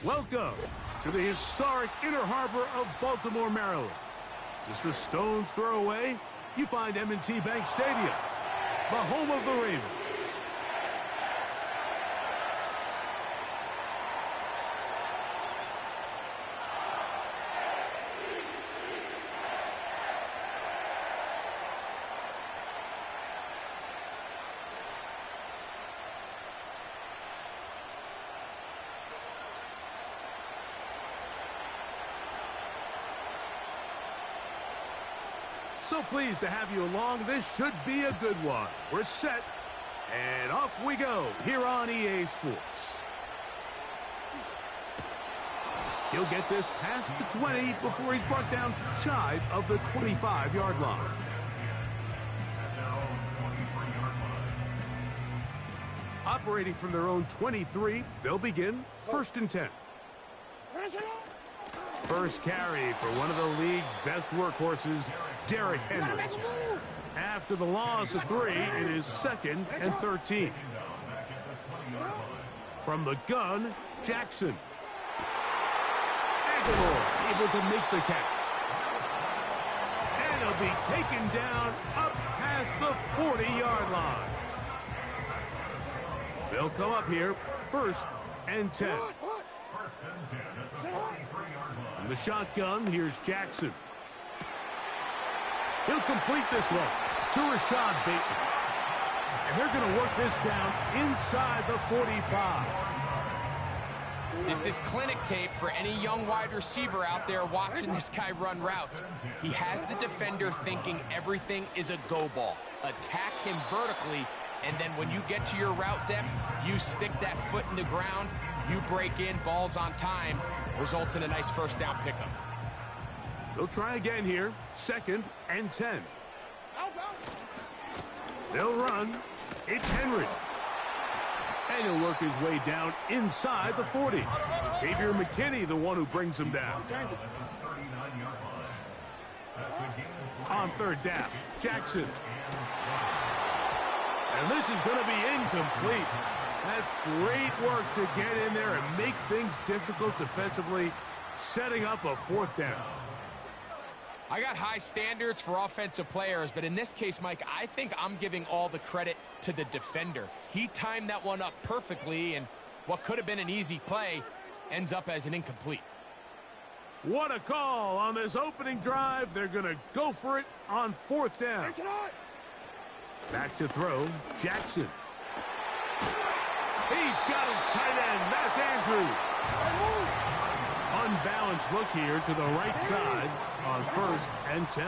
Welcome to the historic Inner Harbor of Baltimore, Maryland. Just a stone's throw away, you find M&T Bank Stadium, the home of the Ravens. So pleased to have you along. This should be a good one. We're set, and off we go here on EA Sports. He'll get this past the 20 before he's brought down shy of the 25-yard line. Operating from their own 23, they'll begin 1st and 10. First carry for one of the league's best workhorses, Derrick Henry. After the loss of 3, it is 2nd and 13. From the gun, Jackson. Aguilar able to make the catch. And he'll be taken down up past the 40-yard line. They'll come up here 1st and 10. From the shotgun, here's Jackson. He'll complete this one to Rashad Bateman. And they're going to work this down inside the 45. This is clinic tape for any young wide receiver out there watching this guy run routes. He has the defender thinking everything is a go ball. Attack him vertically, and then when you get to your route depth, you stick that foot in the ground, you break in, balls on time, results in a nice first down pickup. They'll try again here, 2nd and 10. They'll run. It's Henry. And he'll work his way down inside the 40. Xavier McKinney, the one who brings him down. On 3rd down, Jackson. And this is going to be incomplete. That's great work to get in there and make things difficult defensively, setting up a 4th down. I got high standards for offensive players, but in this case, Mike, I think I'm giving all the credit to the defender. He timed that one up perfectly, and what could have been an easy play ends up as an incomplete. What a call on this opening drive. They're going to go for it on 4th down. Back to throw, Jackson. He's got his tight end. That's Andrews. Unbalanced look here to the right side on 1st and 10.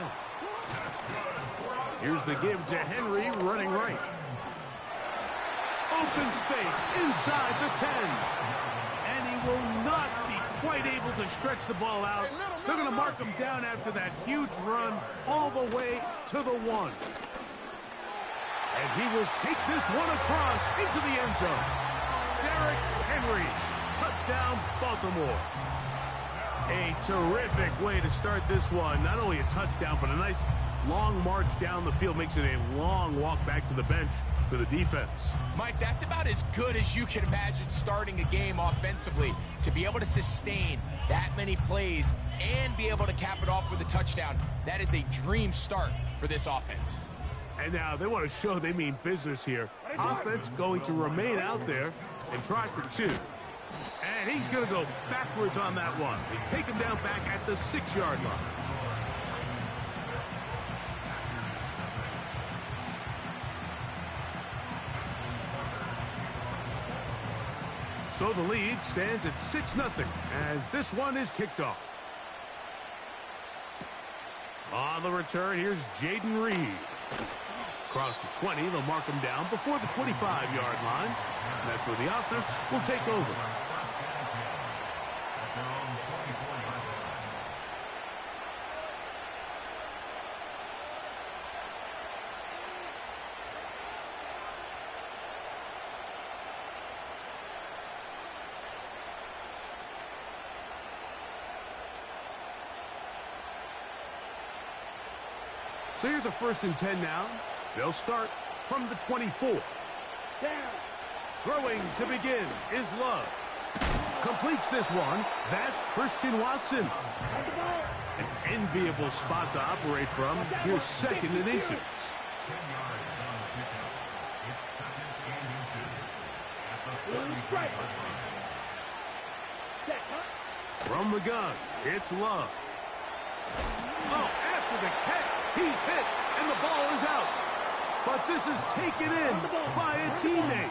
Here's the give to Henry running right. Open space inside the 10. And he will not be quite able to stretch the ball out. They're going to mark him down after that huge run all the way to the 1. And he will take this one across into the end zone. Derrick Henry, touchdown Baltimore. A terrific way to start this one. Not only a touchdown, but a nice long march down the field. Makes it a long walk back to the bench for the defense. Mike, that's about as good as you can imagine starting a game offensively. To be able to sustain that many plays and be able to cap it off with a touchdown, that is a dream start for this offense. And now they want to show they mean business here. Offense going to remain out there and try for 2. And he's going to go backwards on that one. They take him down back at the 6-yard line. So the lead stands at 6-0 as this one is kicked off. On the return, here's Jaden Reed. Across the 20, they'll mark him down before the 25-yard line. And that's where the offense will take over. So here's a 1st and 10 now. They'll start from the 24. Throwing to begin is Love. Completes this one. That's Christian Watson. An enviable spot to operate from. Here's 2nd and inches. From the gun, it's Love. Oh, after the catch, he's hit, and the ball is out. But this is taken in by a teammate.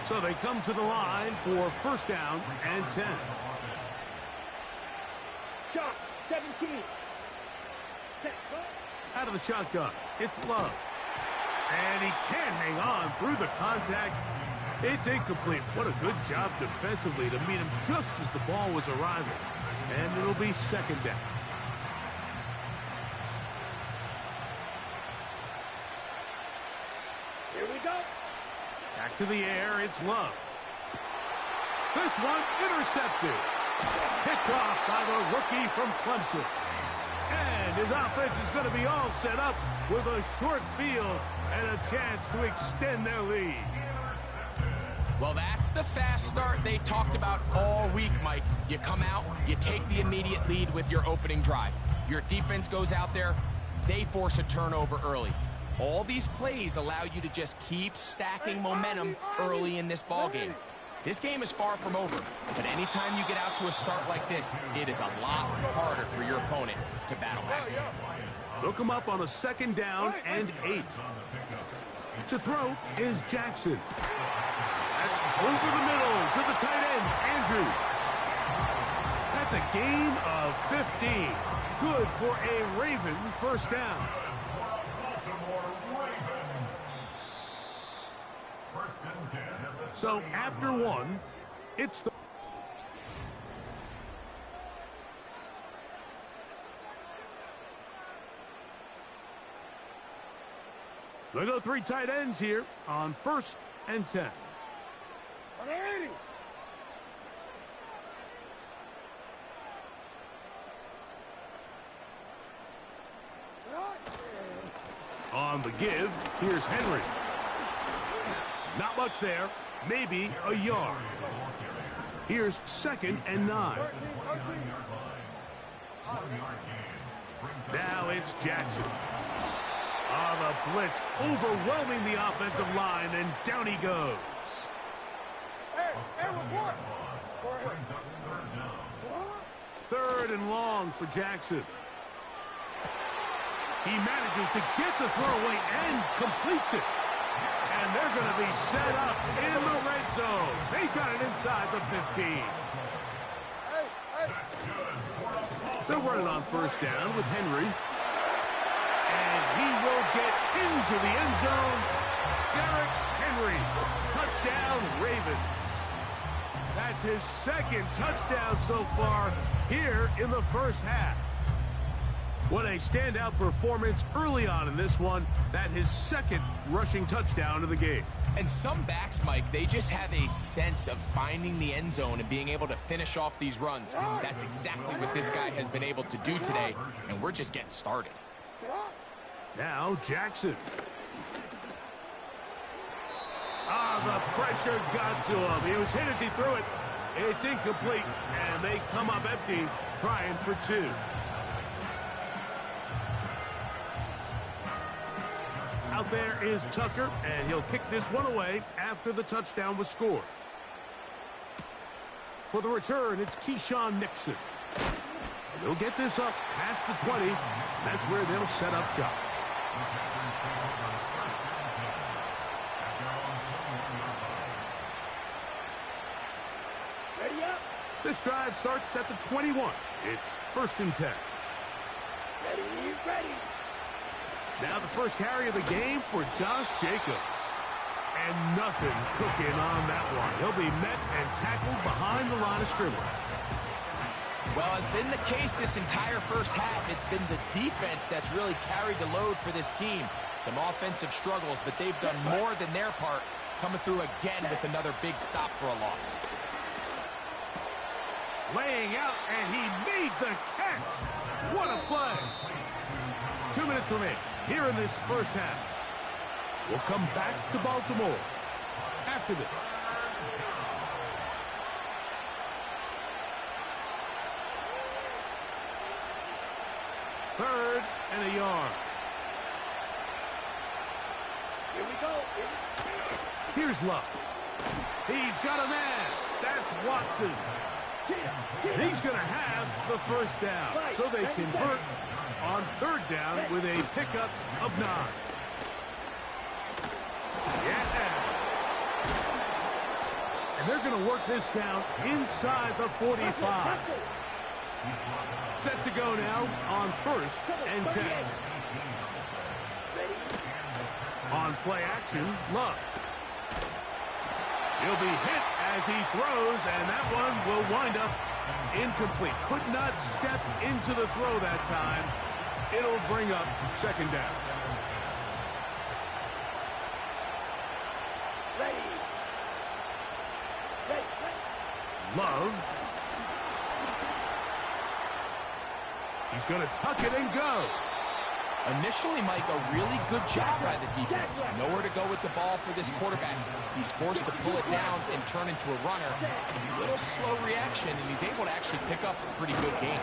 So they come to the line for 1st down and 10. Shot, 17. Out of the shotgun, it's Love. And he can't hang on through the contact. It's incomplete. What a good job defensively to meet him just as the ball was arriving. And it'll be 2nd down. Here we go. Back to the air, it's Love. This one intercepted. Picked off by the rookie from Clemson. And his offense is going to be all set up with a short field and a chance to extend their lead. Well, that's the fast start they talked about all week, Mike. You come out, you take the immediate lead with your opening drive. Your defense goes out there, they force a turnover early. All these plays allow you to just keep stacking momentum early in this ball game. This game is far from over, but anytime you get out to a start like this, it is a lot harder for your opponent to battle back. Look him up on a 2nd down and 8. To throw is Jackson. That's over the middle to the tight end, Andrews. That's a gain of 15. Good for a Raven 1st down. So after 1, it's the... They go 3 tight ends here on 1st and 10. 180. On the give, here's Henry. Not much there. Maybe a yard. Here's 2nd and 9. Now it's Jackson. The blitz overwhelming the offensive line, and down he goes. Third and long for Jackson. He manages to get the throw away and completes it. And they're going to be set up in the red zone. They've got it inside the 15. They're running on 1st down with Henry. And he will get into the end zone. Derrick Henry. Touchdown, Ravens. That's his 2nd touchdown so far here in the 1st half. What a standout performance early on in this one. That his 2nd rushing touchdown of the game. And some backs, Mike, they just have a sense of finding the end zone and being able to finish off these runs. That's exactly what this guy has been able to do today, and we're just getting started. Now Jackson. The pressure got to him. He was hit as he threw it. It's incomplete, and they come up empty, trying for 2. Out there is Tucker, and he'll kick this one away after the touchdown was scored. For the return, it's Keyshawn Nixon. And he'll get this up past the 20. That's where they'll set up shop. Ready up. This drive starts at the 21. It's 1st and 10. Ready. Now the first carry of the game for Josh Jacobs. And nothing cooking on that one. He'll be met and tackled behind the line of scrimmage. Well, as been the case this entire 1st half, it's been the defense that's really carried the load for this team. Some offensive struggles, but they've done more than their part, coming through again with another big stop for a loss. Laying out, and he made the catch. What a play. 2 minutes remaining here in this 1st half. We'll come back to Baltimore after this. 3rd and a yard. Here we go. Here's Luck. He's got a man. That's Watson. And he's going to have the first down. So they convert on 3rd down with a pickup of 9. Yeah. And they're going to work this down inside the 45. Set to go now on 1st and 10. On play action, Luck. He'll be hit as he throws, and that one will wind up incomplete. Could not step into the throw that time. It'll bring up 2nd down. Love. He's going to tuck it and go. Initially, Mike, a really good job by the defense. Nowhere to go with the ball for this quarterback. He's forced to pull it down and turn into a runner. A little slow reaction, and he's able to actually pick up a pretty good game.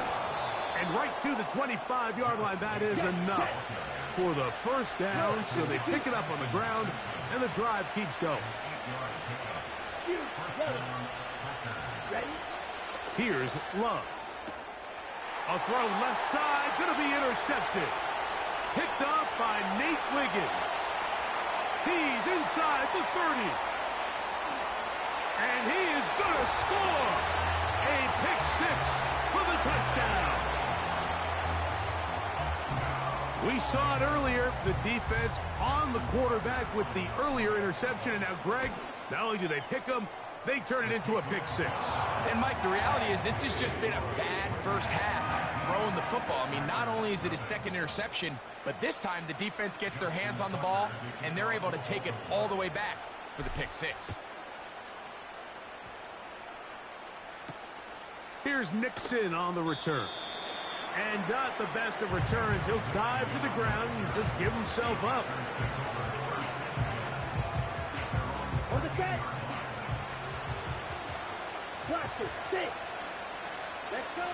And right to the 25-yard line, that is enough for the 1st down. So they pick it up on the ground, and the drive keeps going. Here's Love. A throw left side, going to be intercepted. Picked off by Nate Wiggins. He's inside the 30. And he is going to score. A pick 6 for the touchdown. We saw it earlier, the defense on the quarterback with the earlier interception. And now, Greg, not only do they pick him, they turn it into a pick 6. And, Mike, the reality is this has just been a bad first half throwing the football. I mean, not only is it his 2nd interception, but this time the defense gets their hands on the ball, and they're able to take it all the way back for the pick 6. Here's Nixon on the return. And not the best of returns. He'll dive to the ground and just give himself up. On the set. Watch it. 6. Let's go.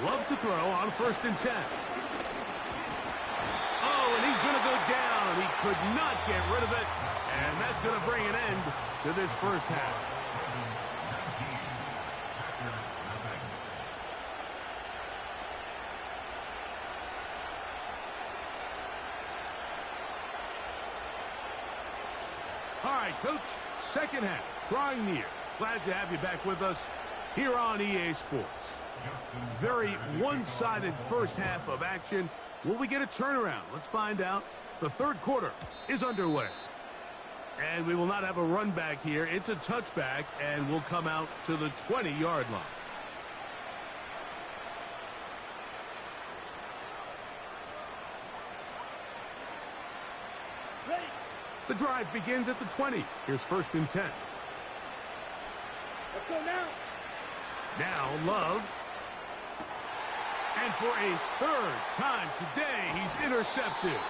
Love to throw on 1st and 10. Oh, and he's going to go down. He could not get rid of it. And that's going to bring an end to this first half. All right, Coach, 2nd half, drawing near. Glad to have you back with us here on EA Sports. Very one-sided first half of action. Will we get a turnaround? Let's find out. The 3rd quarter is underway. And we will not have a run back here. It's a touchback, and we'll come out to the 20-yard line. Ready. The drive begins at the 20. Here's 1st and 10. Let's go now. Now Love. And for a 3rd time today, he's intercepted.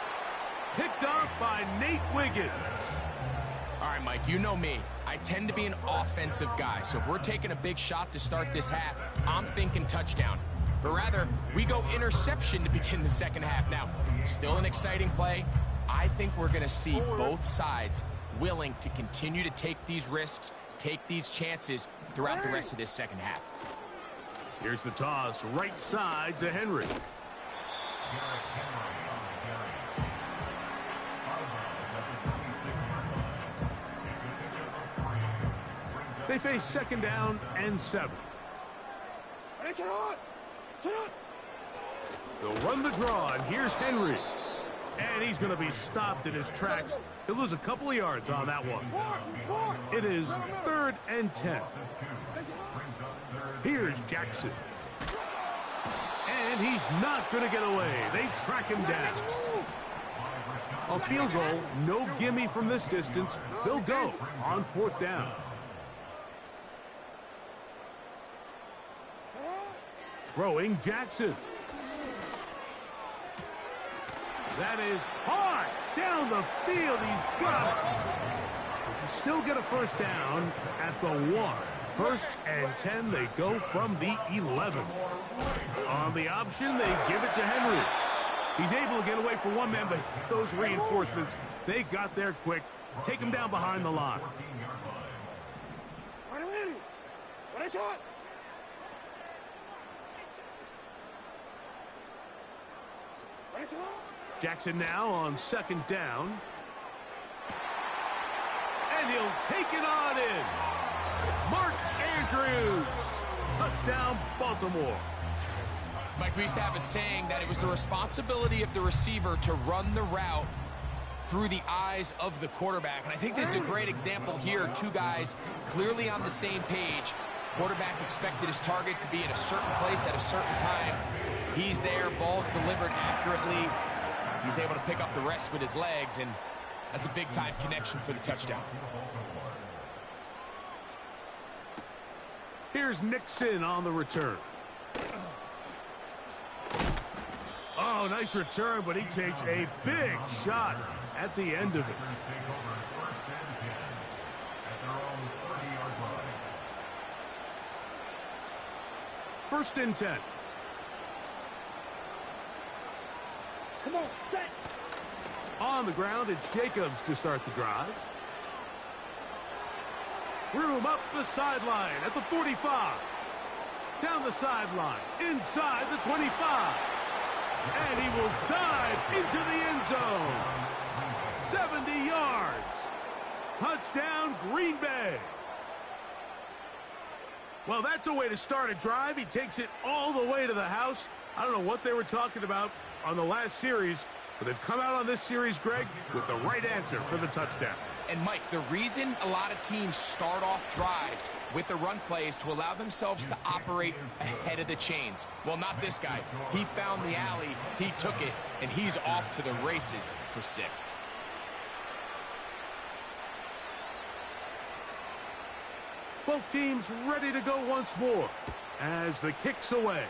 Picked off by Nate Wiggins. All right, Mike, you know me. I tend to be an offensive guy, so if we're taking a big shot to start this half, I'm thinking touchdown. But rather, we go interception to begin the 2nd half. Now, still an exciting play. I think we're going to see both sides willing to continue to take these risks, take these chances throughout the rest of this 2nd half. Here's the toss, right side to Henry. They face 2nd down and 7. They'll run the draw, and here's Henry. And he's going to be stopped in his tracks. He'll lose a couple of yards on that one. It is 3rd and 10. Here's Jackson. And he's not going to get away. They track him down. A field goal, no gimme from this distance. They'll go on 4th down. Throwing Jackson. That is hard down the field. He's got it. He can still get a 1st down at the 1. 1st and 10. They go from the 11. On the option, they give it to Henry. He's able to get away for one man, but those reinforcements, they got there quick. Take him down behind the line. Jackson now on second down. And he'll take it on in. Mark Andrews. Touchdown, Baltimore. Mike, we used to have a saying that it was the responsibility of the receiver to run the route through the eyes of the quarterback. And I think this is a great example here. Two guys clearly on the same page. Quarterback expected his target to be in a certain place at a certain time. He's there, ball's delivered accurately. He's able to pick up the rest with his legs, and that's a big-time connection for the touchdown. Here's Nixon on the return. Oh, nice return, but he takes a big shot at the end of it. First and 10. Come on, set. On the ground, it's Jacobs to start the drive. Room up the sideline at the 45. Down the sideline, inside the 25. And he will dive into the end zone. 70 yards. Touchdown, Green Bay. Well, that's a way to start a drive. He takes it all the way to the house. I don't know what they were talking about on the last series, but they've come out on this series, Greg, with the right answer for the touchdown. And, Mike, the reason a lot of teams start off drives with the run play is to allow themselves to operate ahead of the chains. Well, not this guy. He found the alley, he took it, and he's off to the races for 6. Both teams ready to go once more as the kick's away.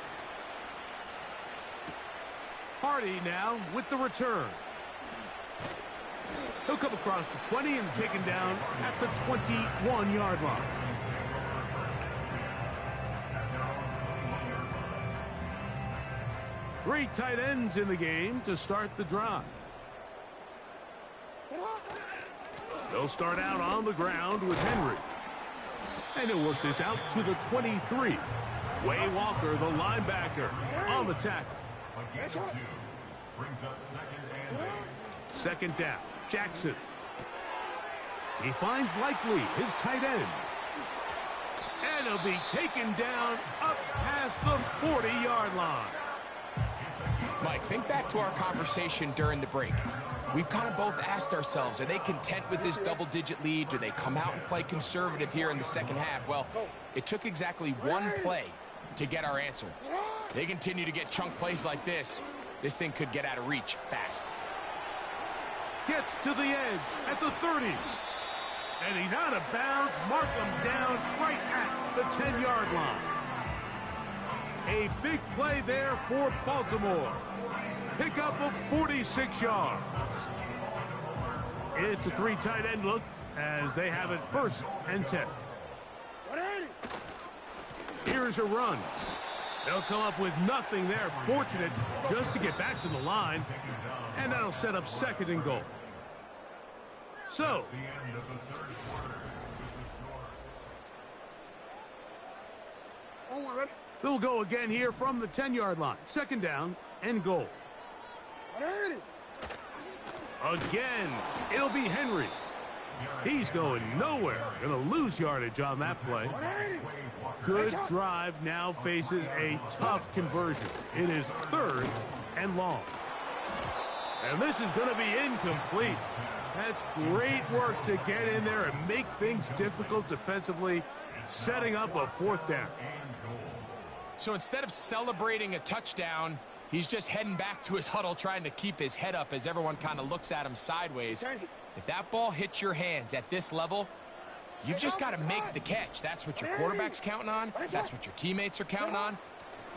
Hardy now with the return. He'll come across the 20 and taken down at the 21-yard line. Three tight ends in the game to start the drive. They'll start out on the ground with Henry. And he'll work this out to the 23. Way Walker, the linebacker, on the tackle. Second down, Jackson. He finds Likely, his tight end. And he'll be taken down up past the 40-yard line. Mike, think back to our conversation during the break. We've kind of both asked ourselves, are they content with this double-digit lead? Do they come out and play conservative here in the second half? Well, it took exactly one play to get our answer. They continue to get chunk plays like this. This thing could get out of reach fast. Gets to the edge at the 30. And he's out of bounds. Mark him down right at the 10-yard line. A big play there for Baltimore. Pickup of 46 yards. It's a three tight end look as they have it first and 10. Here's a run. They'll come up with nothing there. Fortunate just to get back to the line. And that'll set up second and goal. So, they'll go again here from the 10-yard line. Second down and goal. Again, it'll be Henry. He's going nowhere. Going to lose yardage on that play. Good drive now faces a tough conversion. It is third and long. And this is going to be incomplete. That's great work to get in there and make things difficult defensively, setting up a fourth down. So instead of celebrating a touchdown, he's just heading back to his huddle trying to keep his head up as everyone kind of looks at him sideways. If that ball hits your hands at this level, you've just got to make the catch. That's what your quarterback's counting on. That's what your teammates are counting on.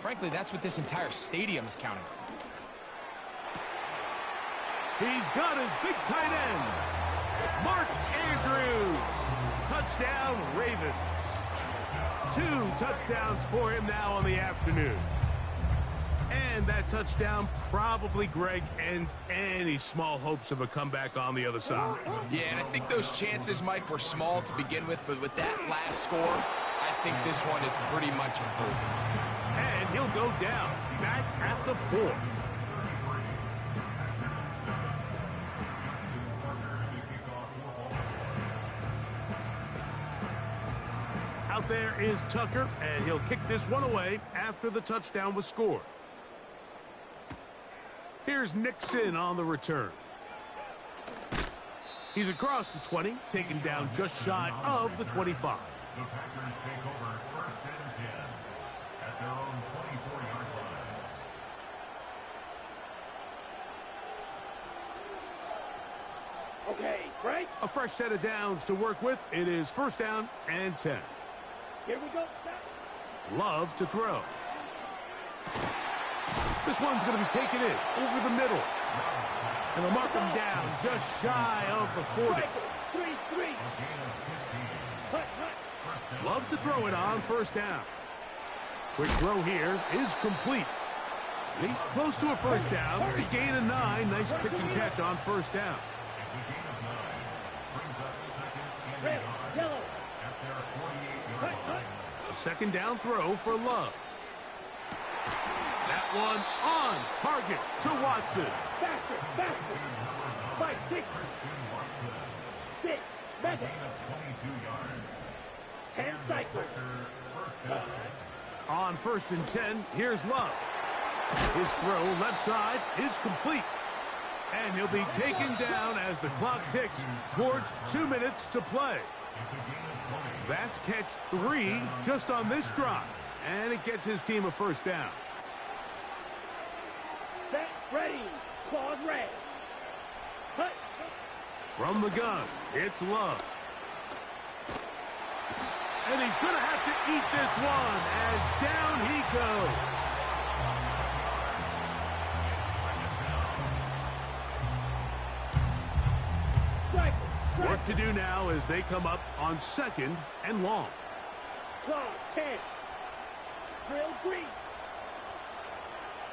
Frankly, that's what this entire stadium is counting on. He's got his big tight end, Mark Andrews. Touchdown, Ravens. 2 touchdowns for him now on the afternoon. And that touchdown probably, Greg, ends any small hopes of a comeback on the other side. Yeah, and I think those chances, Mike, were small to begin with, but with that last score, I think this one is pretty much over. And he'll go down, back at the 4. Out there is Tucker, and he'll kick this one away after the touchdown was scored. Here's Nixon on the return. He's across the 20, taken down just shy of the 25. The Packers take over 1st and 10 at their own 24-yard line. Okay, break. A fresh set of downs to work with. It is 1st down and 10. Here we go. Stop. Love to throw. This one's going to be taken in over the middle. And they'll mark him down just shy of the 40. 3-3. Hut, hut. Love to throw it on 1st down. Quick throw here is complete. And he's close to a 1st down to gain a 9. Nice pitch and catch on 1st down. It's a gain of 9. Brings up 2nd and Red, 9 yellow. at their 48-yard line. A 2nd down throw for Love. That one on target to Watson. Faster, faster. 5, 6. 6. Mega. Gain of 22 yards. And cycle. First down. On 1st and 10, here's Love. His throw left side is complete. And he'll be taken down as the clock ticks towards 2 minutes to play. It's a gain of 20. That's catch 3 just on this drive. And it gets his team a 1st down. Set, ready. Claws red. Hut. From the gun, it's Love. And he's going to have to eat this one as down he goes. Strike. Work to do now as they come up on 2nd and long. Claws 10. Drill 3.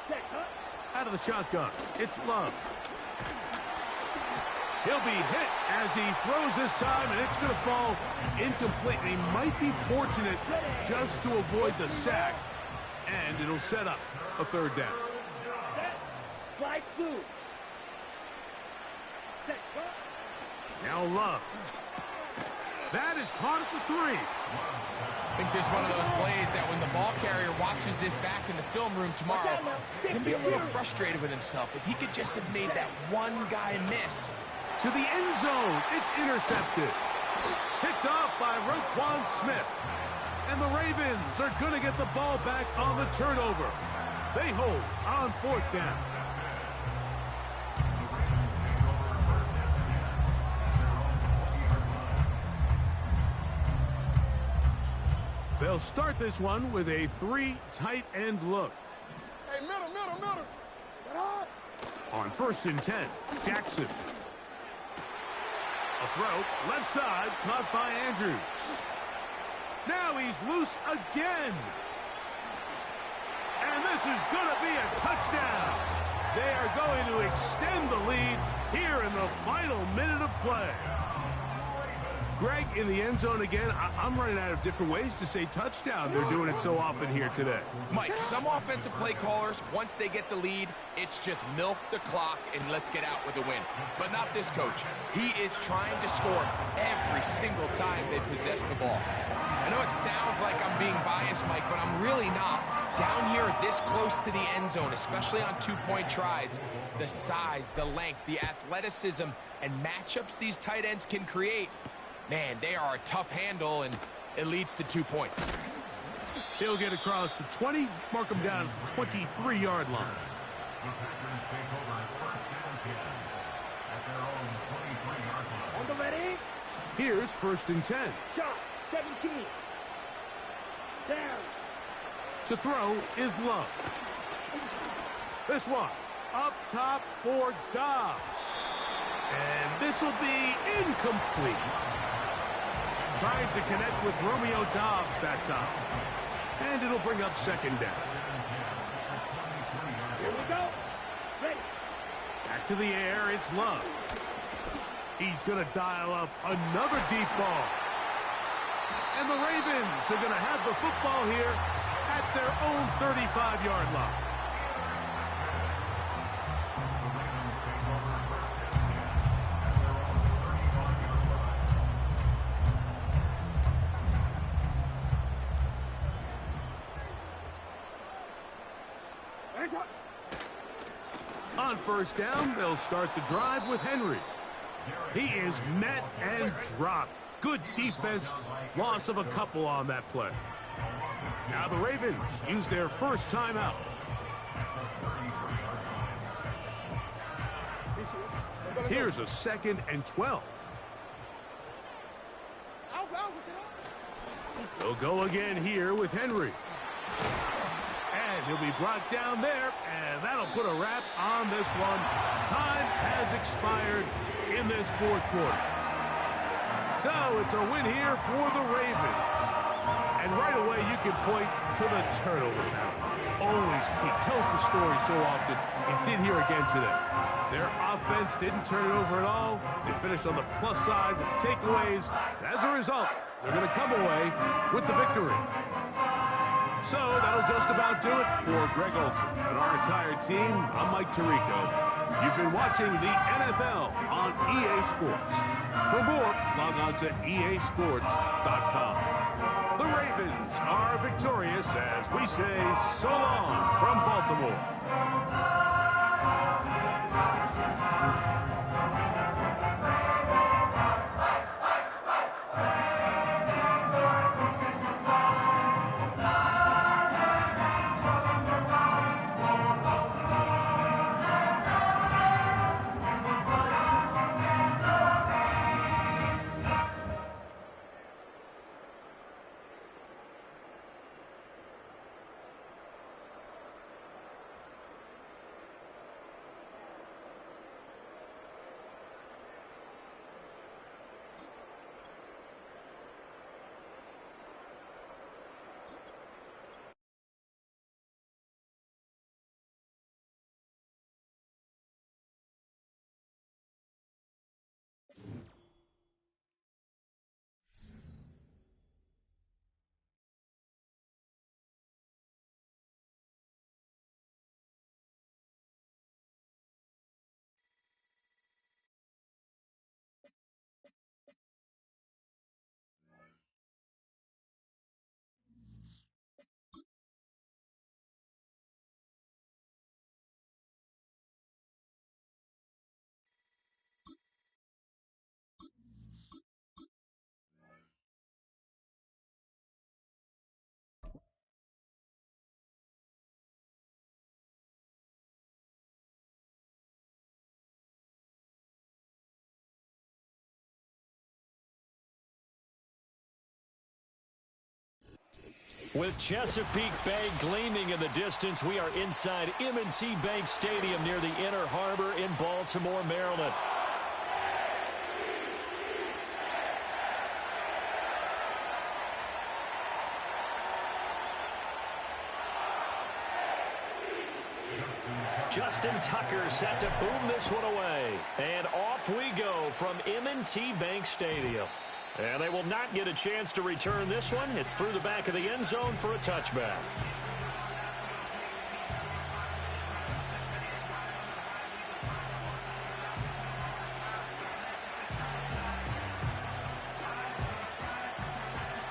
Set, hut. Out of the shotgun, it's Love. He'll be hit as he throws this time, and it's going to fall incomplete. And he might be fortunate just to avoid the sack, and it'll set up a 3rd down. Set. Slide through. Set, hut. Now Love. That is caught at the 3. I think this is one of those plays that when the ball carrier watches this back in the film room tomorrow, he's going to be a little frustrated with himself. If he could just have made that one guy miss. To the end zone, it's intercepted. Picked off by Roquan Smith. And the Ravens are going to get the ball back on the turnover. They hold on 4th down. They'll start this one with a 3 tight end look. Hey, middle. On 1st and 10, Jackson. A throw, left side, caught by Andrews. Now he's loose again. And this is going to be a touchdown. They are going to extend the lead here in the final minute of play. Greg, in the end zone again, I'm running out of different ways to say touchdown. They're doing it so often here today. Mike, some offensive play callers, once they get the lead, it's just milk the clock and let's get out with a win. But not this coach. He is trying to score every single time they possess the ball. I know it sounds like I'm being biased, Mike, but I'm really not. Down here this close to the end zone, especially on 2-point tries, the size, the length, the athleticism, and matchups these tight ends can create, man, they are a tough handle, and it leads to 2 points. He'll get across the 20, mark him down at the 23-yard line. The Packers take over 1st and 10 at their own 23-yard line. On the ready. Here's 1st and 10. Shot. 17. Down. To throw is Love. This one up top for Dobbs. And this will be incomplete. Trying to connect with Romeo Dobbs that time. And it'll bring up 2nd down. go. Ready. Back to the air, it's Love. He's going to dial up another deep ball. And the Ravens are going to have the football here at their own 35-yard line. On first down, they'll start the drive with Henry. He is met and dropped. Good defense. Loss of a couple on that play. Now the Ravens use their first timeout. Here's a 2nd and 12. They'll go again here with Henry. And he'll be brought down there, and that'll put a wrap on this one. Time has expired in this fourth quarter. So it's a win here for the Ravens. And right away you can point to the turnover now. Always key. Tells the story so often. It did here again today. Their offense didn't turn it over at all. They finished on the plus side with takeaways. As a result, they're going to come away with the victory. So that'll just about do it for Greg Olson and our entire team. I'm Mike Tirico. You've been watching the NFL on EA Sports. For more, log on to easports.com. The Ravens are victorious as we say so long from Baltimore. With Chesapeake Bay gleaming in the distance, we are inside M&T Bank Stadium near the Inner Harbor in Baltimore, Maryland. Justin Tucker set to boom this one away. And off we go from M&T Bank Stadium. And they will not get a chance to return this one. It's through the back of the end zone for a touchback.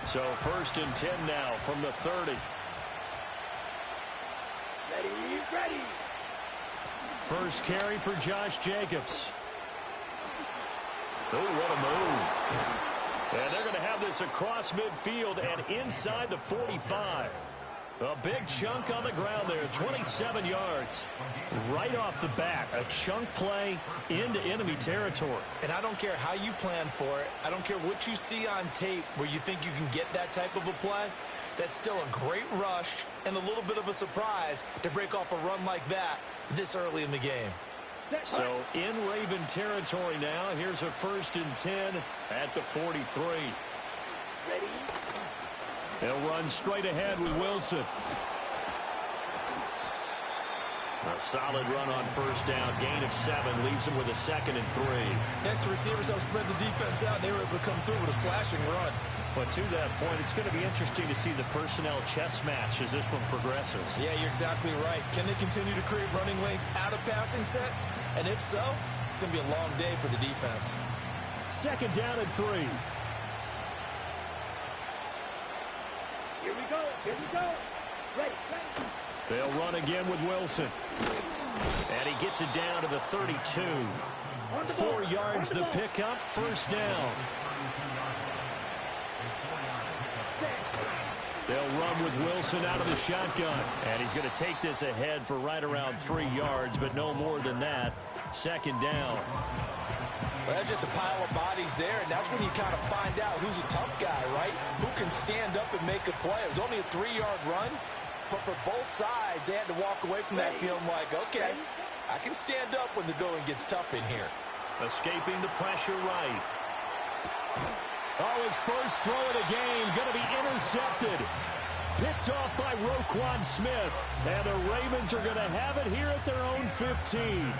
So 1st and 10 now from the 30. Ready. First carry for Josh Jacobs. Oh, what a move. And they're going to have this across midfield and inside the 45. A big chunk on the ground there, 27 yards. Right off the bat, a chunk play into enemy territory. And I don't care how you plan for it. I don't care what you see on tape where you think you can get that type of a play. That's still a great rush and a little bit of a surprise to break off a run like that this early in the game. So in Raven territory now. Here's a 1st and 10 at the 43. Ready. They'll run straight ahead with Wilson. A solid run on first down. Gain of 7 leaves him with a 2nd and 3. Extra receivers help spread the defense out, and they were able to come through with a slashing run. But to that point, it's going to be interesting to see the personnel chess match as this one progresses. Yeah, you're exactly right. Can they continue to create running lanes out of passing sets? And if so, it's going to be a long day for the defense. 2nd down and 3. Here we go. Here we go. Ready. They'll run again with Wilson. And he gets it down to the 32. 4 yards the pickup, first down. They'll run with Wilson out of the shotgun. And he's going to take this ahead for right around 3 yards, but no more than that. 2nd down. Well, that's just a pile of bodies there, and that's when you kind of find out who's a tough guy, right? Who can stand up and make a play. It was only a 3-yard run, but for both sides, they had to walk away from that feeling like, okay, I can stand up when the going gets tough in here. Escaping the pressure right. Oh, his first throw of the game going to be intercepted. Picked off by Roquan Smith. And the Ravens are going to have it here at their own 15.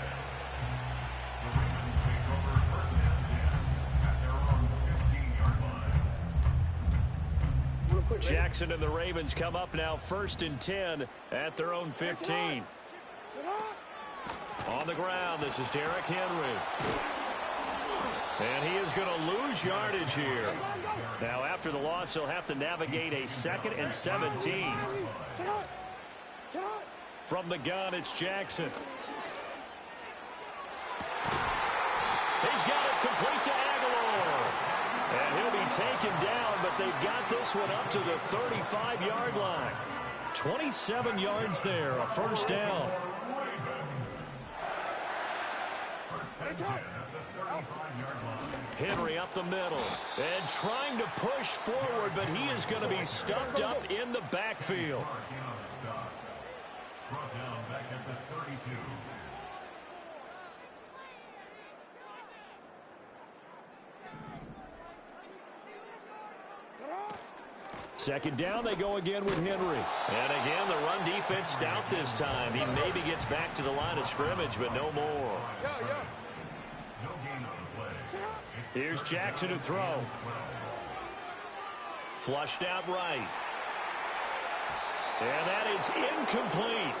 Jackson and the Ravens come up now 1st and 10 at their own 15. On the ground, this is Derrick Henry. And he is going to lose yardage here. Now, after the loss, he'll have to navigate a 2nd and 17. From the gun, it's Jackson. He's got it complete to Aguilar. And he'll be taken down, but they've got this one up to the 35-yard line. 27 yards there, a first down. Henry up the middle and trying to push forward, but he is going to be stuffed up in the backfield. Second down, they go again with Henry. And again, the run defense stout this time. He maybe gets back to the line of scrimmage, but no more. Here's Jackson to throw. Flushed out right. And that is incomplete.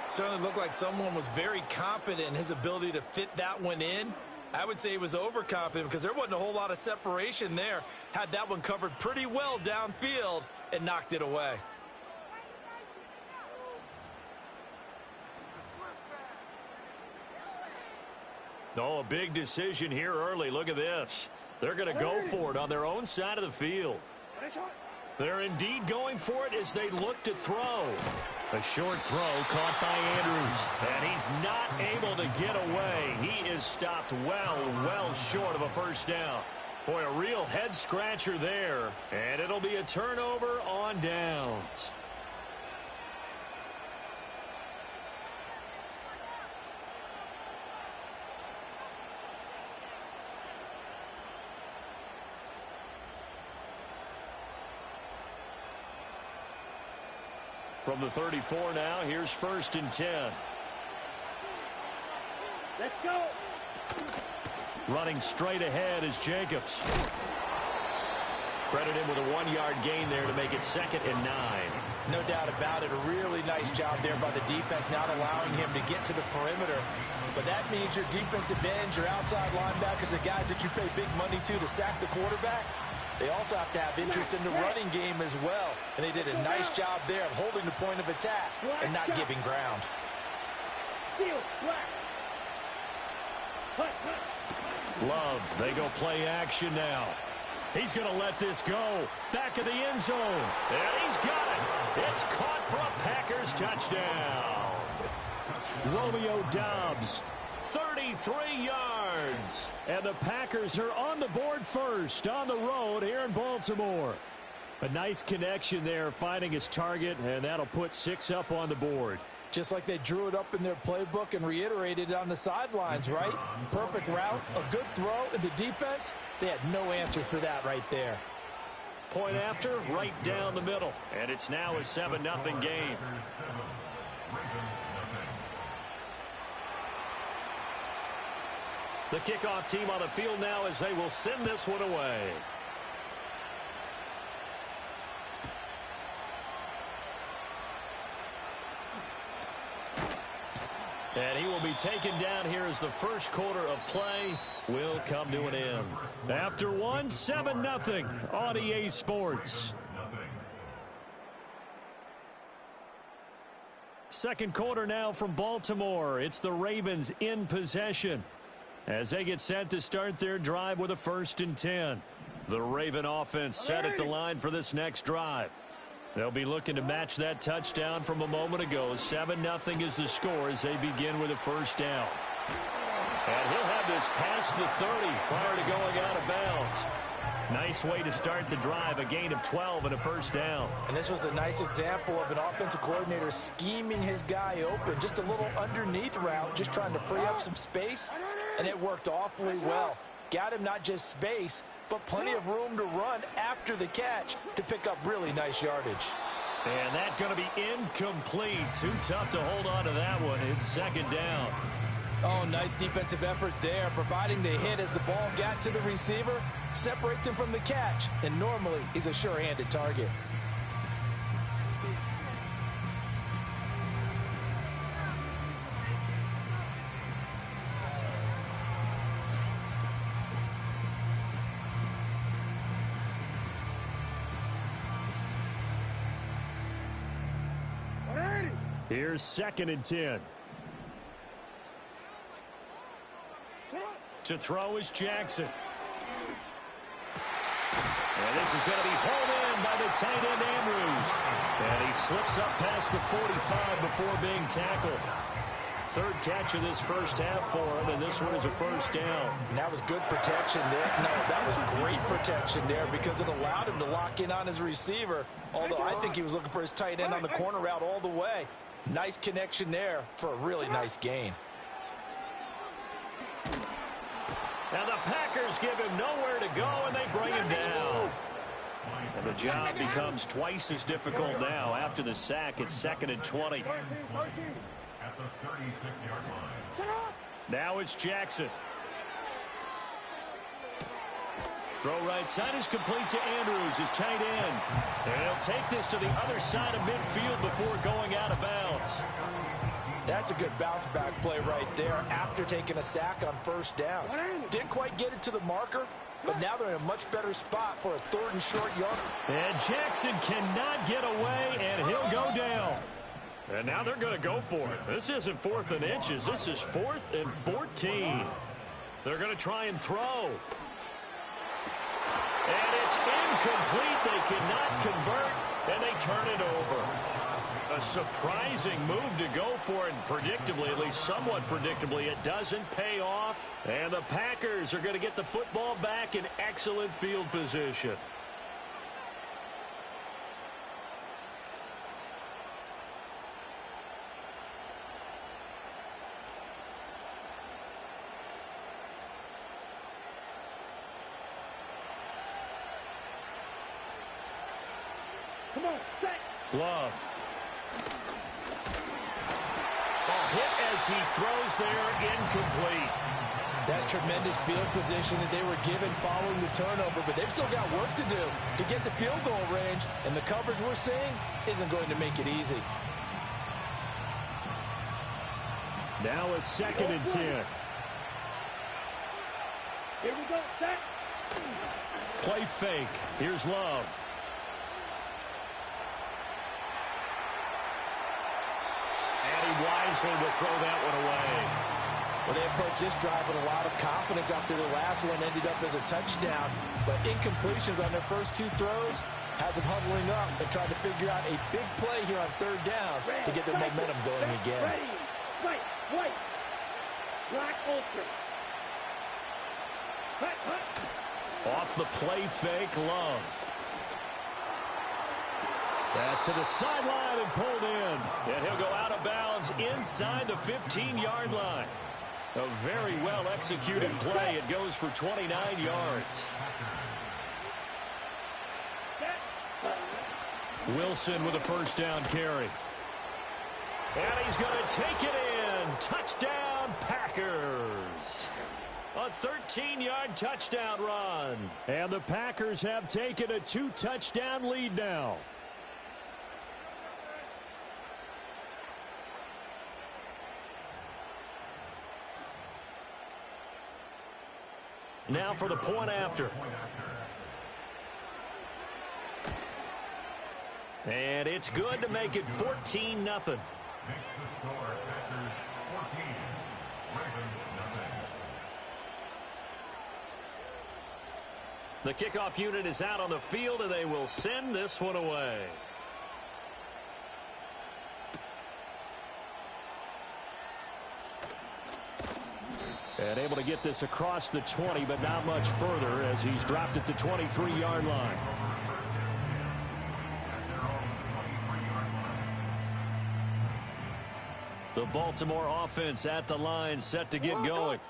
Certainly looked like someone was very confident in his ability to fit that one in. I would say he was overconfident because there wasn't a whole lot of separation there. Had that one covered pretty well downfield and knocked it away. Oh, a big decision here early. Look at this. They're going to go for it on their own side of the field. They're indeed going for it as they look to throw. A short throw caught by Andrews. And he's not able to get away. He is stopped well short of a first down. Boy, a real head-scratcher there. And it'll be a turnover on downs. From the 34 now, here's 1st and 10. Let's go. Running straight ahead is Jacobs. Credit him with a 1-yard gain there to make it 2nd and 9. No doubt about it. A really nice job there by the defense, not allowing him to get to the perimeter. But that means your defensive ends, your outside linebackers, the guys that you pay big money to sack the quarterback, they also have to have interest in the running game as well. And they did a nice job there of holding the point of attack and not giving ground. Love, they go play action now. He's going to let this go. Back of the end zone. And he's got it. It's caught for a Packers touchdown. Romeo Doubs, 33 yards. And the Packers are on the board first on the road here in Baltimore. A nice connection there, finding his target, and that'll put 6 up on the board. Just like they drew it up in their playbook and reiterated it on the sidelines, right? Perfect route, a good throw, and the defense, they had no answer for that right there. Point after, right down the middle. And it's now a 7-0 game. The kickoff team on the field now as they will send this one away. And he will be taken down here as the first quarter of play will come to an end. After one, 7-0 on EA Sports. Second quarter now from Baltimore. It's the Ravens in possession as they get set to start their drive with a 1st and 10. The Raven offense set at the line for this next drive. They'll be looking to match that touchdown from a moment ago. 7-0 is the score as they begin with a 1st down. And he'll have this past the 30 prior to going out of bounds. Nice way to start the drive, a gain of 12 and a 1st down. And this was a nice example of an offensive coordinator scheming his guy open. Just a little underneath route, just trying to free up some space, and it worked awfully well. Got him not just space, but plenty of room to run after the catch to pick up really nice yardage. And that's going to be incomplete. Too tough to hold on to that one. It's 2nd down. Oh, nice defensive effort there, providing the hit as the ball got to the receiver, separates him from the catch, and normally he's a sure-handed target. Here's 2nd and 10. To throw is Jackson. And this is going to be hauled in by the tight end Andrews. And he slips up past the 45 before being tackled. 3rd catch of this first half for him, and this one is a 1st down. And that was good protection there. No, that was great protection there because it allowed him to lock in on his receiver. Although I think he was looking for his tight end on the corner route all the way. Nice connection there for a really nice gain. And the Packers give him nowhere to go, and they bring him down. And the job becomes twice as difficult now. After the sack, it's 2nd and 20. At the 36-yard line. Now it's Jackson. Throw right side is complete to Andrews, his tight end. And he'll take this to the other side of midfield before going out of bounds. That's a good bounce back play right there after taking a sack on 1st down. Didn't quite get it to the marker, but now they're in a much better spot for a 3rd and short yard. And Jackson cannot get away, and he'll go down. And now they're going to go for it. This isn't 4th and inches. This is 4th and 14. They're going to try and throw. And it's incomplete. They cannot convert, and they turn it over. A surprising move to go for it, and predictably, at least somewhat predictably, it doesn't pay off. And the Packers are going to get the football back in excellent field position. Come on, set. Love. Hit as he throws there, incomplete. That's tremendous field position that they were given following the turnover, but they've still got work to do to get the field goal range, and the coverage we're seeing isn't going to make it easy. Now a 2nd and 10. Here we go, set. Play fake. Here's Love. Wisely will throw that one away. Well, they approached this drive with a lot of confidence after the last one ended up as a touchdown. But incompletions on their first 2 throws has them huddling up and trying to figure out a big play here on 3rd down to get their momentum going again. Ready, white, black ultra. Off the play fake, Love. Pass to the sideline and pulled in. And he'll go out of bounds inside the 15-yard line. A very well-executed play. It goes for 29 yards. Wilson with a 1st down carry. And he's going to take it in. Touchdown, Packers. A 13-yard touchdown run. And the Packers have taken a 2-touchdown lead now. Now for the point after. And it's good to make it 14-0. Makes the score Packers 14, Ravens nothing. The kickoff unit is out on the field, and they will send this one away. And able to get this across the 20, but not much further as he's dropped it to 23-yard line. The Baltimore offense at the line, set to get going.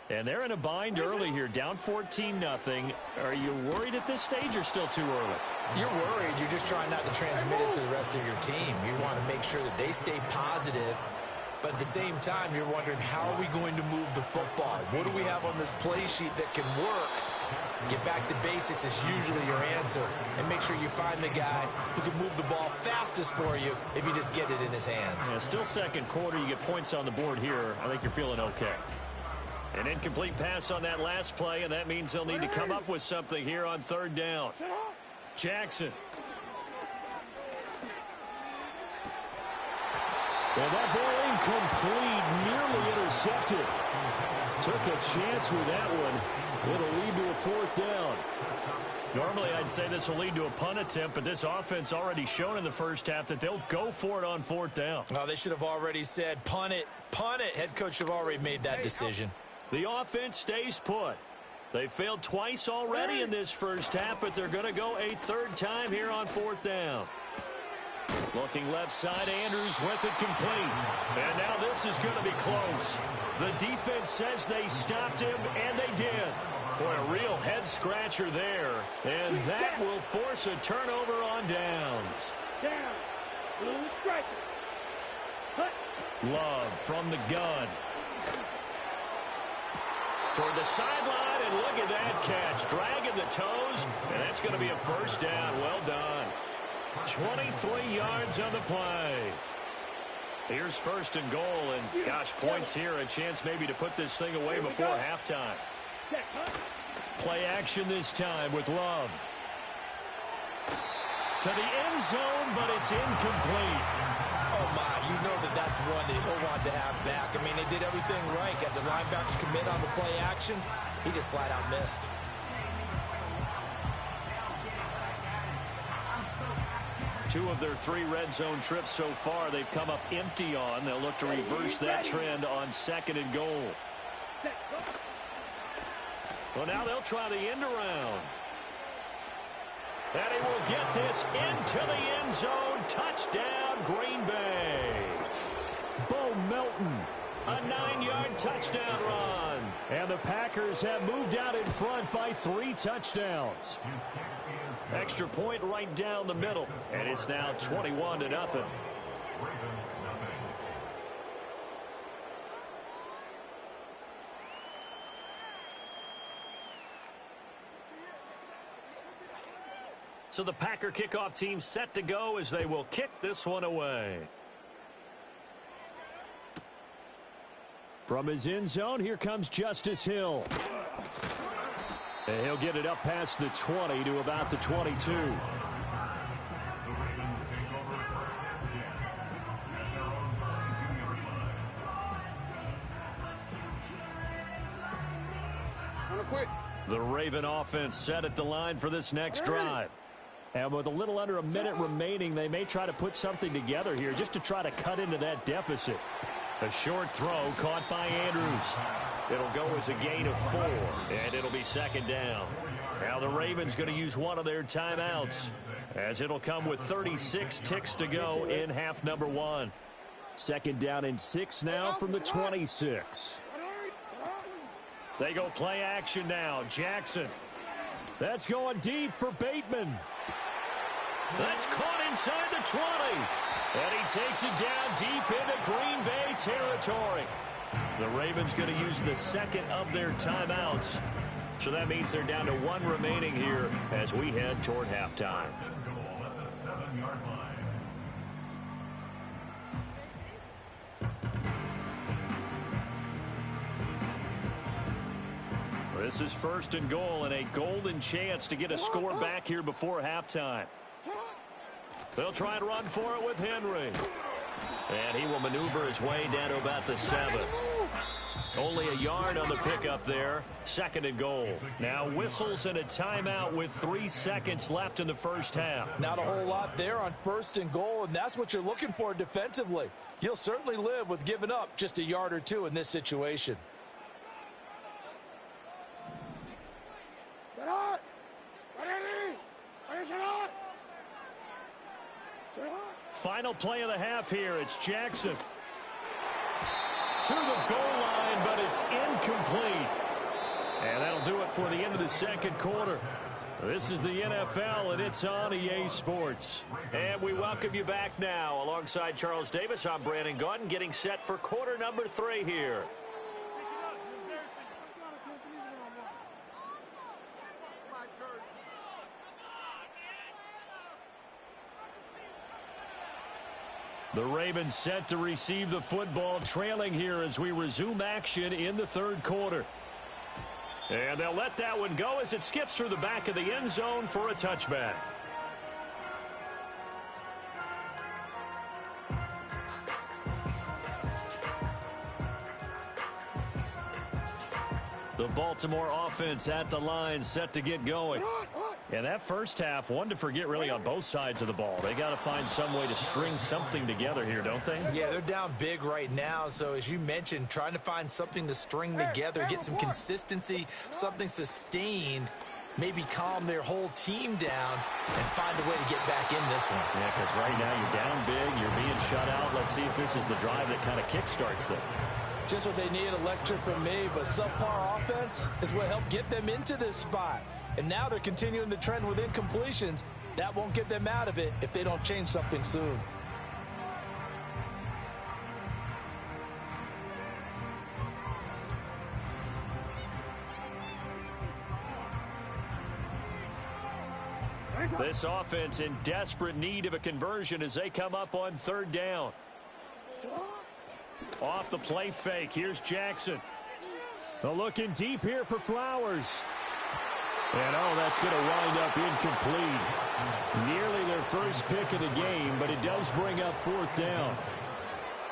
And they're in a bind early here, down 14-0. Are you worried at this stage or still too early? You're worried. You're just trying not to transmit it to the rest of your team. You want to make sure that they stay positive. But at the same time, you're wondering, how are we going to move the football? What do we have on this play sheet that can work? Get back to basics is usually your answer. And make sure you find the guy who can move the ball fastest for you if you just get it in his hands. Yeah, still second quarter. You get points on the board here. I think you're feeling okay. An incomplete pass on that last play, and that means they'll need to come up with something here on third down. Jackson. And that ball incomplete, nearly intercepted. Took a chance with that one. It'll lead to a fourth down. Normally, I'd say this will lead to a punt attempt, but this offense already shown in the first half that they'll go for it on fourth down. Oh, they should have already said, punt it, punt it. Head coach have already made that decision. The offense stays put. They failed twice already in this first half, but they're going to go a third time here on fourth down. Looking left side, Andrews with it complete. And now this is going to be close. The defense says they stopped him, and they did. Boy, a real head-scratcher there. And that will force a turnover on downs. Down. Blue striker. Cut. Love from the gun. Toward the sideline, and look at that catch. Dragging the toes, and that's going to be a first down. Well done. 23 yards on the play. Here's first and goal, and gosh, points here, a chance maybe to put this thing away before halftime. Play action this time with Love. To the end zone, but it's incomplete. Oh, my, you know that that's one that he'll want to have back. I mean, they did everything right. Got the linebackers commit on the play action. He just flat out missed. Two of their three red zone trips so far they've come up empty on. They'll look to reverse that trend on second and goal. Well, now they'll try the end around. And he will get this into the end zone. Touchdown, Green Bay. Bo Melton, a 9-yard touchdown run. And the Packers have moved out in front by 3 touchdowns. Extra point right down the middle. And it's now 21-0. So the Packer kickoff team set to go as they will kick this one away. From his end zone, here comes Justice Hill. And he'll get it up past the 20 to about the 22. The Raven offense set at the line for this next drive. And with a little under a minute remaining, they may try to put something together here just to try to cut into that deficit. A short throw caught by Andrews. It'll go as a gain of 4, and it'll be second down. Now the Ravens going to use one of their timeouts, as it'll come with 36 ticks to go in half number 1. Second down and 6 now from the 26. They go play action now. Jackson. That's going deep for Bateman. That's caught inside the 20. And he takes it down deep into Green Bay territory. The Ravens going to use the second of their timeouts. So that means they're down to one remaining here as we head toward halftime. This is first and goal and a golden chance to get a score back here before halftime. They'll try and run for it with Henry. And he will maneuver his way down to about the 7. Only a yard on the pickup there. Second and goal. Now whistles and a timeout with 3 seconds left in the first half. Not a whole lot there on first and goal, and that's what you're looking for defensively. You'll certainly live with giving up just a yard or two in this situation. Final play of the half here. It's Jackson. To the goal line, but it's incomplete. And that'll do it for the end of the second quarter. This is the NFL, and it's on EA Sports. And we welcome you back now. Alongside Charles Davis, I'm Brandon Gaudin, getting set for quarter number 3 here. The Ravens set to receive the football, trailing here as we resume action in the third quarter. And they'll let that one go as it skips through the back of the end zone for a touchback. The Baltimore offense at the line, set to get going. And that first half, one to forget really on both sides of the ball. They got to find some way to string something together here, don't they? Yeah, they're down big right now. So as you mentioned, trying to find something to string together, get some consistency, something sustained, maybe calm their whole team down and find a way to get back in this one. Yeah, because right now you're down big, you're being shut out. Let's see if this is the drive that kind of kickstarts them. Just what they need, a lecture from me, but subpar offense is what helped get them into this spot. And now they're continuing the trend with incompletions. That won't get them out of it if they don't change something soon. This offense in desperate need of a conversion as they come up on third down. Off the play fake, here's Jackson. They're looking deep here for Flowers. And, oh, that's going to wind up incomplete. Nearly their first pick of the game, but it does bring up fourth down.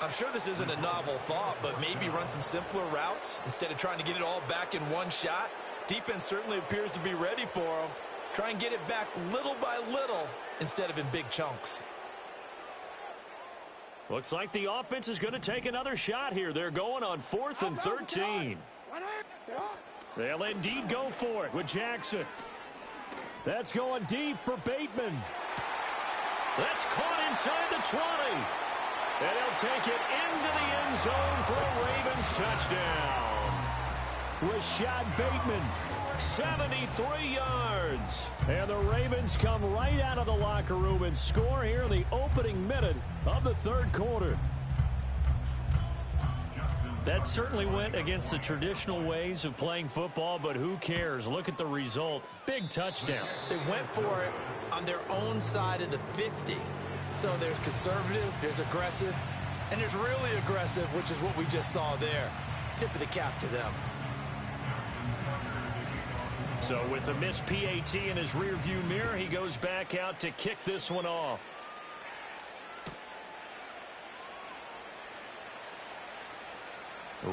I'm sure this isn't a novel thought, but maybe run some simpler routes instead of trying to get it all back in one shot. Defense certainly appears to be ready for them. Try and get it back little by little instead of in big chunks. Looks like the offense is going to take another shot here. They're going on 4th and 13. They'll indeed go for it with Jackson. That's going deep for Bateman. That's caught inside the 20. And they'll take it into the end zone for a Ravens touchdown. Rashad Bateman, 73 yards. And the Ravens come right out of the locker room and score here in the opening minute of the third quarter. That certainly went against the traditional ways of playing football, but who cares? Look at the result. Big touchdown. They went for it on their own side of the 50. So there's conservative, there's aggressive, and there's really aggressive, which is what we just saw there. Tip of the cap to them. So with a missed PAT in his rearview mirror, he goes back out to kick this one off.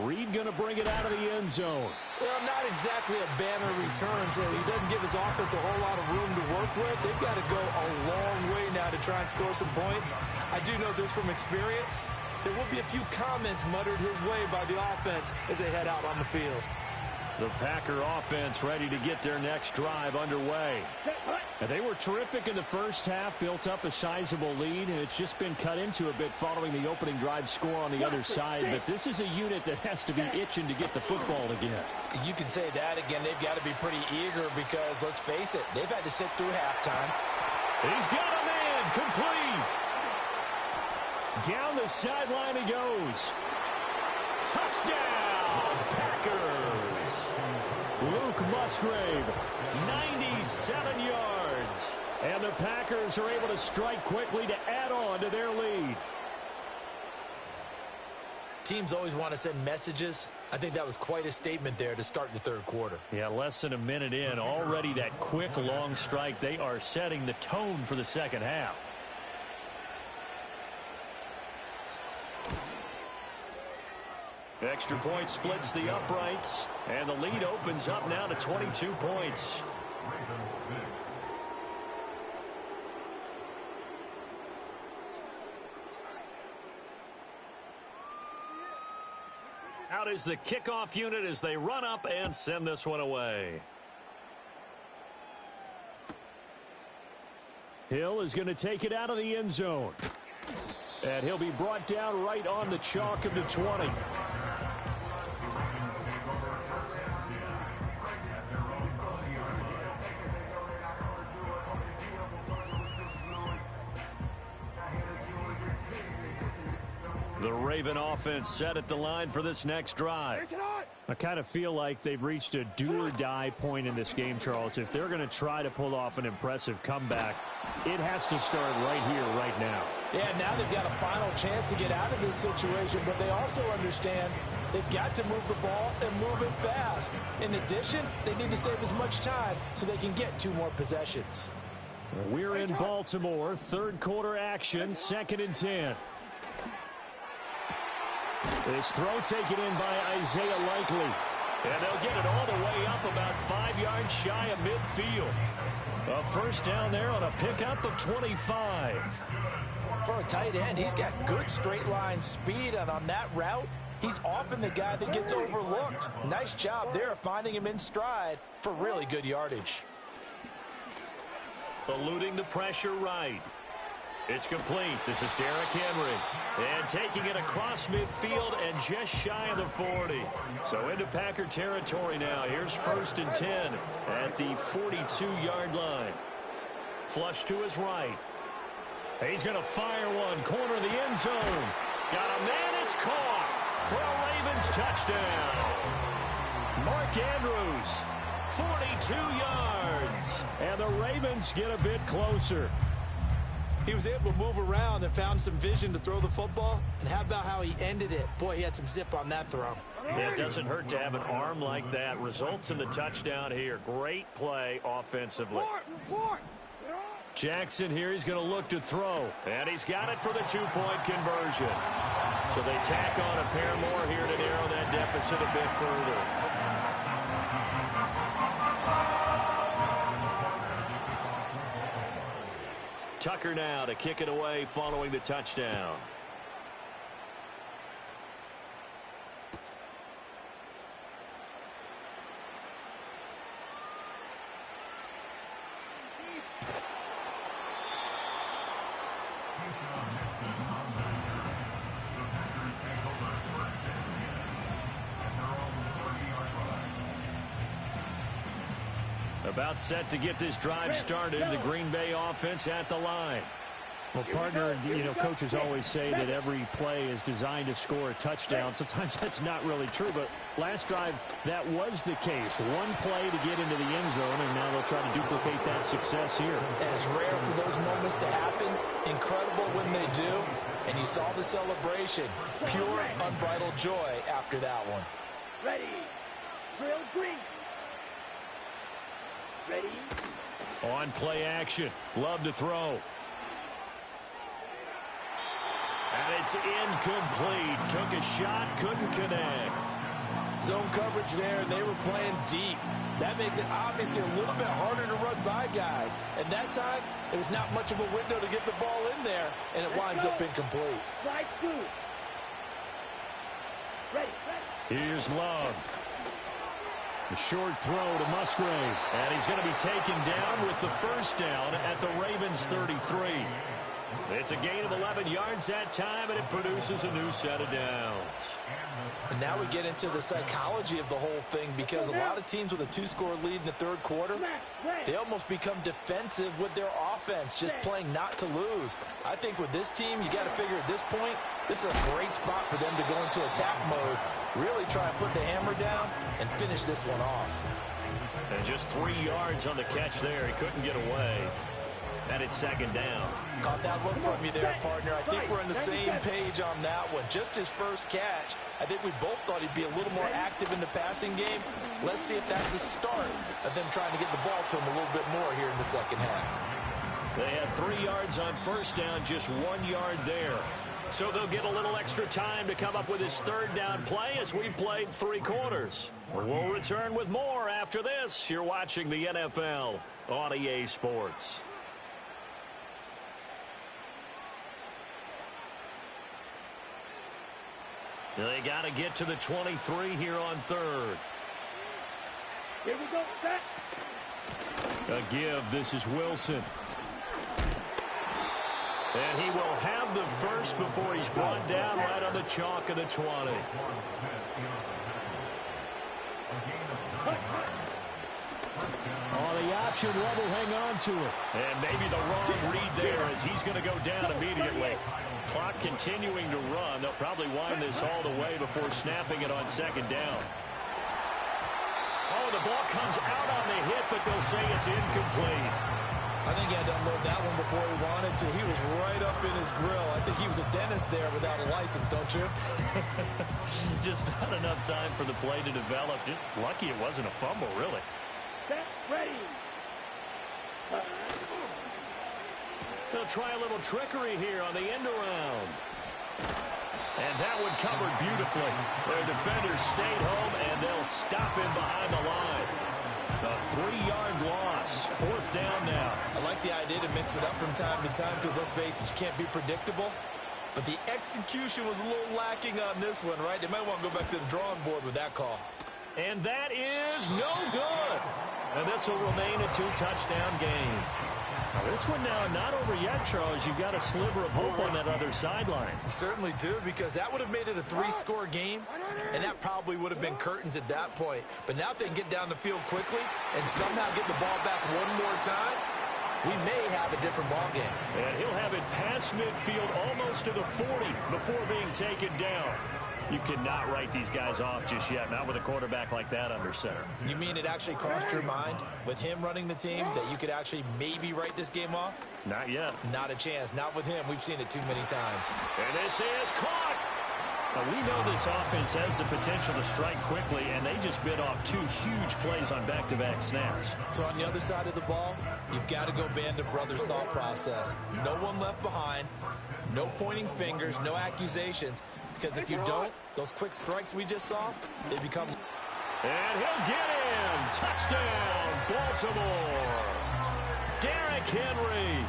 Reed going to bring it out of the end zone. Well, not exactly a banner return, so he doesn't give his offense a whole lot of room to work with. They've got to go a long way now to try and score some points. I do know this from experience. There will be a few comments muttered his way by the offense as they head out on the field. The Packer offense ready to get their next drive underway. And they were terrific in the first half, built up a sizable lead, and it's just been cut into a bit following the opening drive score on the other side. But this is a unit that has to be itching to get the football again. You can say that again. They've got to be pretty eager because, let's face it, they've had to sit through halftime. He's got a man, complete. Down the sideline he goes. Touchdown, Packers. Luke Musgrave, 97 yards. And the Packers are able to strike quickly to add on to their lead. Teams always want to send messages. I think that was quite a statement there to start the third quarter. Yeah, less than a minute in. Already that quick, long strike. They are setting the tone for the second half. Extra point splits the uprights. And the lead opens up now to 22 points. Out is the kickoff unit as they run up and send this one away. Hill is going to take it out of the end zone. And he'll be brought down right on the chalk of the 20. The Raven offense set at the line for this next drive. I kind of feel like they've reached a do-or-die point in this game, Charles. If they're going to try to pull off an impressive comeback, it has to start right here, right now. Yeah, now they've got a final chance to get out of this situation, but they also understand they've got to move the ball and move it fast. In addition, they need to save as much time so they can get 2 more possessions. We're in Baltimore, third quarter action, 2nd and 10. This throw taken in by Isaiah Likely. And they'll get it all the way up about 5 yards shy of midfield. A first down there on a pickup of 25. For a tight end, he's got good straight line speed, and on that route, he's often the guy that gets overlooked. Nice job there of finding him in stride for really good yardage. Eluding the pressure right. It's complete. This is Derrick Henry. And taking it across midfield and just shy of the 40. So into Packer territory now. Here's 1st and 10 at the 42-yard line. Flush to his right. He's going to fire one. Corner of the end zone. Got a man. It's caught for a Ravens touchdown. Mark Andrews, 42 yards. And the Ravens get a bit closer. He was able to move around and found some vision to throw the football. And how about how he ended it? Boy, he had some zip on that throw. Yeah, it doesn't hurt to have an arm like that. Results in the touchdown here. Great play offensively. Jackson here, he's going to look to throw. And he's got it for the 2-point conversion. So they tack on a pair more here to narrow that deficit a bit further. Tucker now to kick it away following the touchdown. About set to get this drive started. The Green Bay offense at the line. Well, partner, you know, coaches always say that every play is designed to score a touchdown. Sometimes that's not really true, but last drive, that was the case. One play to get into the end zone, and now they'll try to duplicate that success here. And it's rare for those moments to happen. Incredible when they do. And you saw the celebration. Pure, unbridled joy after that one. Ready. Drill green. Ready. On play action. Love to throw. And it's incomplete. Took a shot, couldn't connect. Zone coverage there, and they were playing deep. That makes it obviously a little bit harder to run by guys. And that time, it was not much of a window to get the ball in there, and it winds up incomplete. Slide through. Ready. Here's Love. The short throw to Musgrave. And he's going to be taken down with the first down at the Ravens 33. It's a gain of 11 yards that time, and it produces a new set of downs. And now we get into the psychology of the whole thing, because a lot of teams with a 2-score lead in the third quarter, they almost become defensive with their offense, just playing not to lose. I think with this team, you got to figure at this point, this is a great spot for them to go into attack mode, really try and put the hammer down and finish this one off. And just 3 yards on the catch there. He couldn't get away. And it's second down. Caught that look from you there, partner. I think we're on the same page on that one. Just his first catch. I think we both thought he'd be a little more active in the passing game. Let's see if that's the start of them trying to get the ball to him a little bit more here in the second half. They had 3 yards on first down, just 1 yard there. So they'll get a little extra time to come up with his third down play as we played 3 quarters. We'll return with more after this. You're watching the NFL on EA Sports. They got to get to the 23 here on third. Here we go, set. A give. This is Wilson. And he will have the first before he's brought down right on the chalk of the 20. On the option, Love will hang on to it. And maybe the wrong read there as he's going to go down immediately. Clock continuing to run. They'll probably wind this all the way before snapping it on second down. Oh, the ball comes out on the hit, but they'll say it's incomplete. I think he had to unload that one before he wanted to. He was right up in his grill. I think he was a dentist there without a license, don't you? Just not enough time for the play to develop. Just lucky it wasn't a fumble, really. Set, ready. They'll try a little trickery here on the end around. And that one covered beautifully. Their defenders stayed home, and they'll stop him behind the line. A 3-yard loss. Fourth down now. I like the idea to mix it up from time to time because, let's face it, you can't be predictable. But the execution was a little lacking on this one, right? They might want to go back to the drawing board with that call. And that is no good. And this will remain a 2-touchdown game. Now this one now not over yet, Charles. You've got a sliver of hope on that other sideline. You certainly do, because that would have made it a 3-score game, and that probably would have been curtains at that point. But now if they can get down the field quickly and somehow get the ball back one more time, we may have a different ball game. And he'll have it past midfield almost to the 40 before being taken down. You cannot write these guys off just yet, not with a quarterback like that under center. You mean it actually crossed your mind with him running the team that you could actually maybe write this game off? Not yet. Not a chance. Not with him. We've seen it too many times. And this is caught. Now, we know this offense has the potential to strike quickly, and they just bit off 2 huge plays on back-to-back snaps. So on the other side of the ball, you've got to go Band of Brothers thought process. No one left behind. No pointing fingers. No accusations. Because if you don't, those quick strikes we just saw, they become... And he'll get him! Touchdown, Baltimore! Derrick Henry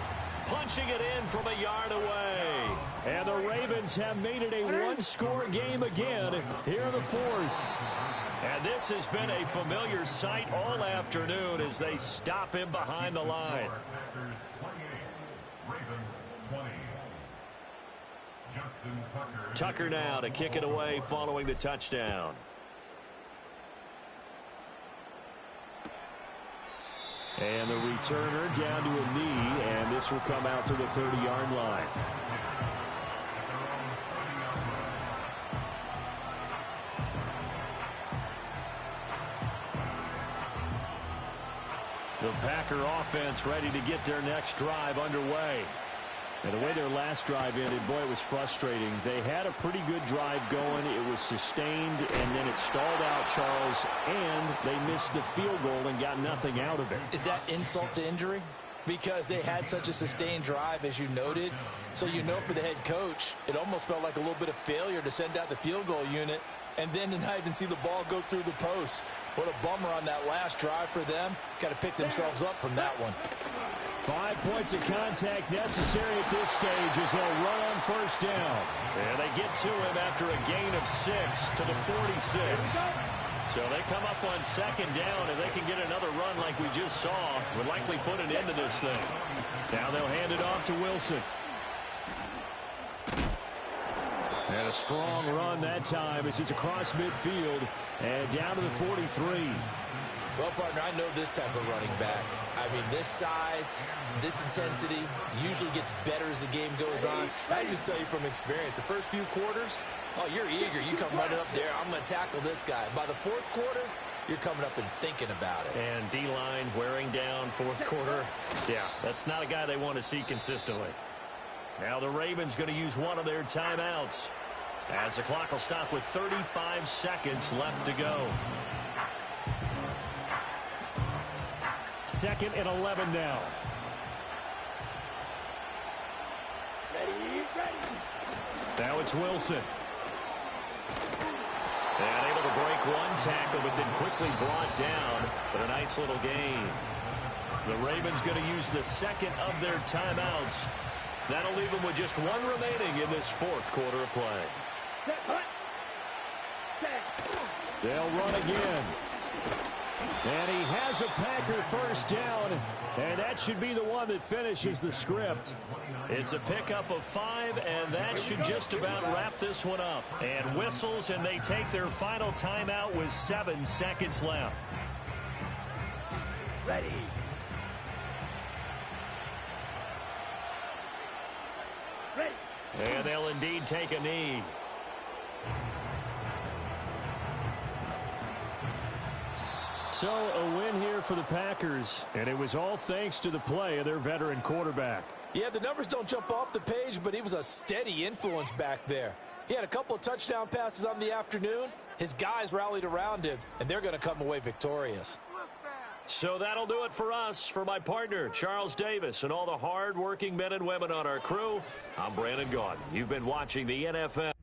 punching it in from a yard away. And the Ravens have made it a 1-score game again here in the fourth. And this has been a familiar sight all afternoon as they stop him behind the line. Tucker now to kick it away following the touchdown. And the returner down to a knee, and this will come out to the 30-yard line. The Packer offense ready to get their next drive underway. And the way their last drive ended, boy, it was frustrating. They had a pretty good drive going. It was sustained, and then it stalled out, Charles, and they missed the field goal and got nothing out of it. Is that insult to injury? Because they had such a sustained drive, as you noted. So you know for the head coach, it almost felt like a little bit of failure to send out the field goal unit and then to not even see the ball go through the post. What a bummer on that last drive for them. Got to pick themselves up from that one. 5 points of contact necessary at this stage as they'll run on first down. And they get to him after a gain of 6 to the 46. So they come up on second down, and they can get another run like we just saw. Would likely put an end to this thing. Now they'll hand it off to Wilson. And a strong run that time as he's across midfield and down to the 43. Well, partner, I know this type of running back. I mean, this size, this intensity usually gets better as the game goes on. I just tell you from experience, the first few quarters, oh, you're eager. You come running up there, I'm going to tackle this guy. By the fourth quarter, you're coming up and thinking about it. And D-line wearing down fourth quarter. Yeah, that's not a guy they want to see consistently. Now the Ravens going to use one of their timeouts, as the clock will stop with 35 seconds left to go. 2nd and 11 now. Now it's Wilson. And able to break one tackle, but then quickly brought down. But a nice little gain. The Ravens going to use the second of their timeouts. That'll leave them with just one remaining in this fourth quarter of play. They'll run again. And he has a Packer first down. And that should be the one that finishes the script. It's a pickup of 5, and that should just about wrap this one up. And whistles, and they take their final timeout with 7 seconds left. Ready. And they'll indeed take a knee. So a win here for the Packers, and it was all thanks to the play of their veteran quarterback. Yeah, the numbers don't jump off the page, but he was a steady influence back there. He had a couple of touchdown passes on the afternoon. His guys rallied around him, and they're going to come away victorious. So that'll do it for us. For my partner, Charles Davis, and all the hard-working men and women on our crew, I'm Brandon Gaudin. You've been watching the NFL.